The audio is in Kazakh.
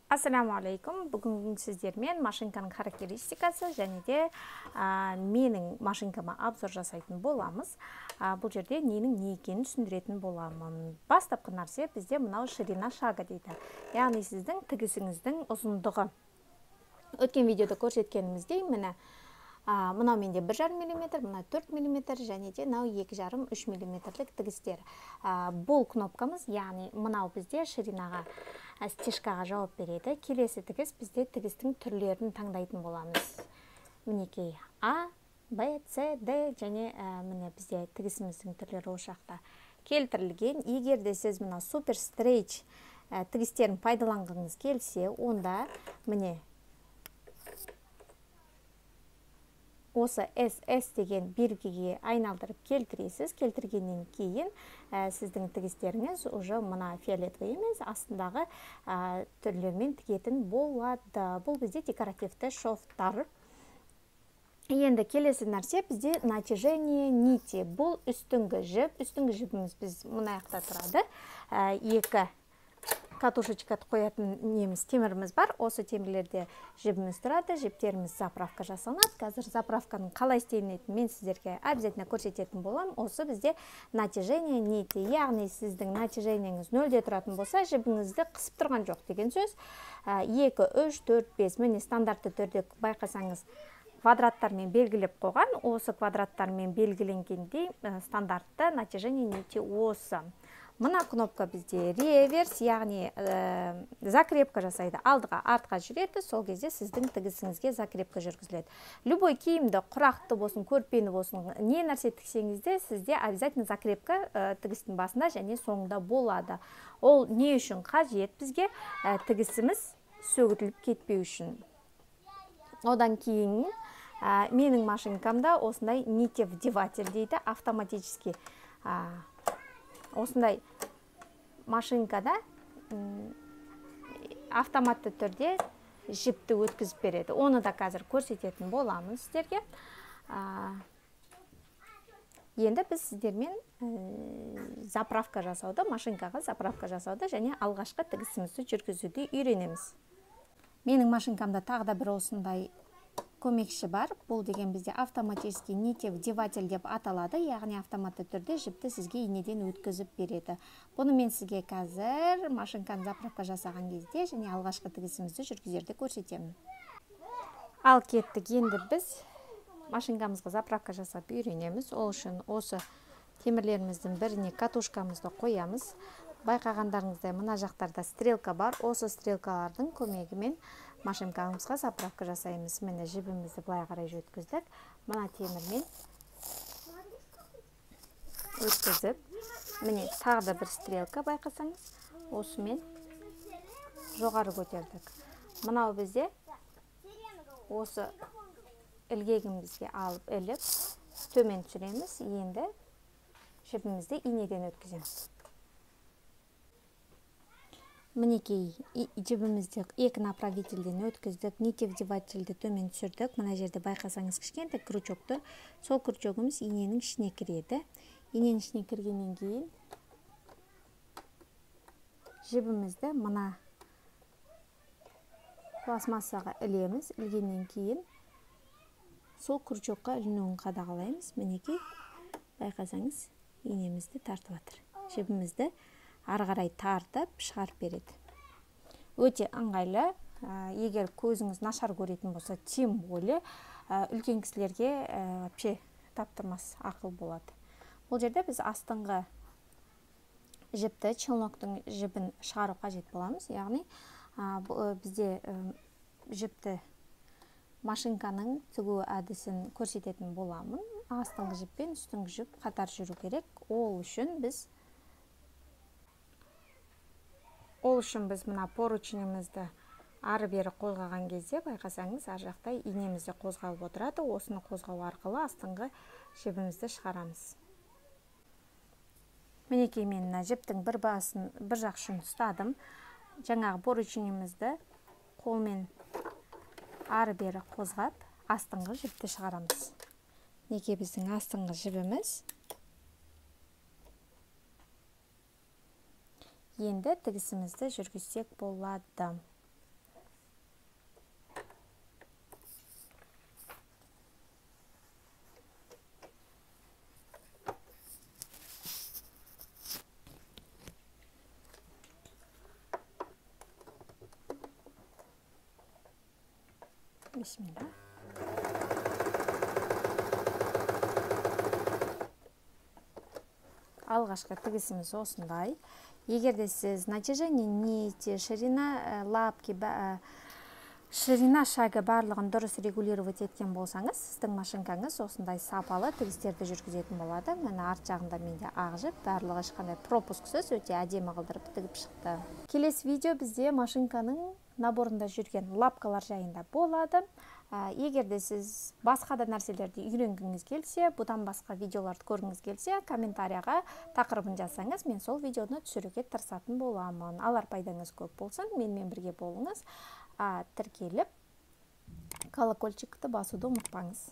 Ассаламу алейкум. Бүгін сіздермен машинканың характеристикасы және де менің машинкама обзор жасайтын боламыз. Бұл жерде ненің не екенін түсіндіретін боламын. Бастапқы нәрсе бізде мынау ширина шага дейді. Яғни сіздің тігісіңіздің ұзындығы. Өткен видеода көрсеткеніміздей, мынау менде 1,5 мм, мына 4 мм және де мынау 2,5-3 мм-лік тігістер. Бұл кнопкамыз, яғни мынау бізде ширинаға, стежкаға жауап береді. Келесі тігіс бізде тігістің түрлерін таңдайтын боламыз. Мінекей А, Б, С, Д және міне бізде тігісіміздің түрлері осы жақта келтірілген. Егер де сіз мына супер стрейч тігістерін пайдаланғыңыз келсе, онда міне осы SS деген белгіге айналдырып келтіресіз. Келтіргеннен кейін сіздің тігістеріңіз уже мына фиолетовый емес, астындағы түрлермен тігетін болады. Бұл бізде декоративті шовтар. Енді келесі нәрсе бізде натяжение нити. Бұл үстіңгі жіп. Үстіңгі жібіміз біз мына жақта тұрады. Екі катушечка қоятын неміз теміріміз бар. Осы темірлерде жібіміз тұрады. Жіптеріміз заправка жасалынады. Қазір заправканың қалай істелінетінін мен сіздерге обязательно көрсететін болам. Осы бізде натяжение нити. Яғни сіздің натяжениеңіз 0-де тұратын болса, жібіңізді қысып тұрған жоқ деген сөз. 2, 3, 4, 5. Міне стандартты түрде байқасаңыз квадраттармен белгілеп қойған. Осы квадраттармен белгіленгендей стандартты натяжение нити осы. Мына кнопка бізде реверс, яғни закрепка жасайды. Алдыға, артқа жүреді, сол кезде сіздің тігісіңізге закрепка жүргізіледі. Любой киімді, құрақты болсын, көрпені болсын, не нәрсе тіксеңізде, сізде обязательно закрепка тігістің басында және соңында болады. Ол не үшін қажет бізге? Тігісіміз сөгітіліп кетпеу үшін. Одан кейін менің машинкамда осындай нитевдеватель дейді, автоматически. Осындай машинкада автоматты түрде жіпті өткізіп береді. Оны да қазір көрсететін боламыз сіздерге. Енді біз сіздермен заправка жасауды, машинкаға заправка жасауды және алғашқы тігісімізді жүргізуді үйренеміз. Менің машинкамда тағы да бір осындай көмекші бар. Бұл деген бізде автоматический нитевдеватель деп аталады. Яғни автоматты түрде жіпті сізге инеден өткізіп береді. Бұны мен сізге қазір машинканы заправка жасаған кезде және алғашқы тігісімізді жүргізерде көрсетемін. Ал кеттік, енді біз машинкамызға заправка жасап үйренеміз. Ол үшін осы темірлеріміздің біріне катушкамызды қоямыз. Байқағандарыңыздай мына жақтарда стрелка бар. Осы стрелкалардың көмегімен машинкамызға заправка жасаймыз. Міне жібімізді былай қарай өткіздік. Мына темірмен өткізіп, міне тағы да бір стрелка байқасаңыз, осымен жоғары көтердік. Мынау бізде осы ілгегімізге алып іліп, төмен түсіреміз. Енді жібімізді инеден өткіземіз. Мінекей жібімізді екі направительден өткіздік, нитевдевательді төмен түсірдік. Мына жерде байқасаңыз кішкентай крючокты, сол крючогымыз иненің ішіне кіреді. Иненің ішіне кіргеннен кейін жібімізді мына пластмассаға ілеміз. Ілгеннен кейін сол крючокқа ілінуін қадағалаймыз. Мінекей байқасаңыз инемізді тартып жатыр. Жібімізді ары қарай тартып шығарып береді. Өте ыңғайлы. Егер көзіңіз нашар көретін болса, тем более үлкен кісілерге вообще таптырмас ақыл болады. Бұл жерде біз астыңғы жіпті, челноктың жібін шығару қажет боламыз. Яғни бізде жіпті машинканың тігу әдісін көрсететін боламын. Астыңғы жіп пен үстіңгі жіп қатар жүру керек. Ол үшін біз мына порученімізді ары бері қозғаған кезде байқасаңыз, ар жақта инемізді қозғалып отырады. Осыны қозғау арқылы астыңғы жібімізді шығарамыз. Мінекей мен жіптің бір жақ ұшын ұстадым. Жаңағы порученімізді қолмен ары бері қозғап, астыңғы жіпті шығарамыз. Мінекей біздің астыңғы жібіміз. Енді тігісімізді жүргізсек болады. Бисмилла. Алғашқы тігісіміз осындай. Егерде сіз натяжение нити, ширина лапки, ширина шага барлығын дұрыс регулировать еткен болсаңыз, сіздің машинкаңыз осындай сапалы тігістерді жүргізетін болады. Міне арт жағында менде ақ жіп, барлығы ешқандай пропусксыз өте әдемі қылдырып тігіп шықты. Келесі видео бізде машинканың наборында жүрген лапкалар жайында болады. Егерде сіз басқа да нәрселерді үйренгіңіз келсе, бұдан басқа видеоларды көргіңіз келсе, комментарияға тақырыбын жазсаңыз, мен сол видеоны түсіруге тырысатын боламын. Алар пайдаңыз көп болсын, менімен бірге болыңыз. Тіркеліп, колокольчикті басуды ұмытпаңыз.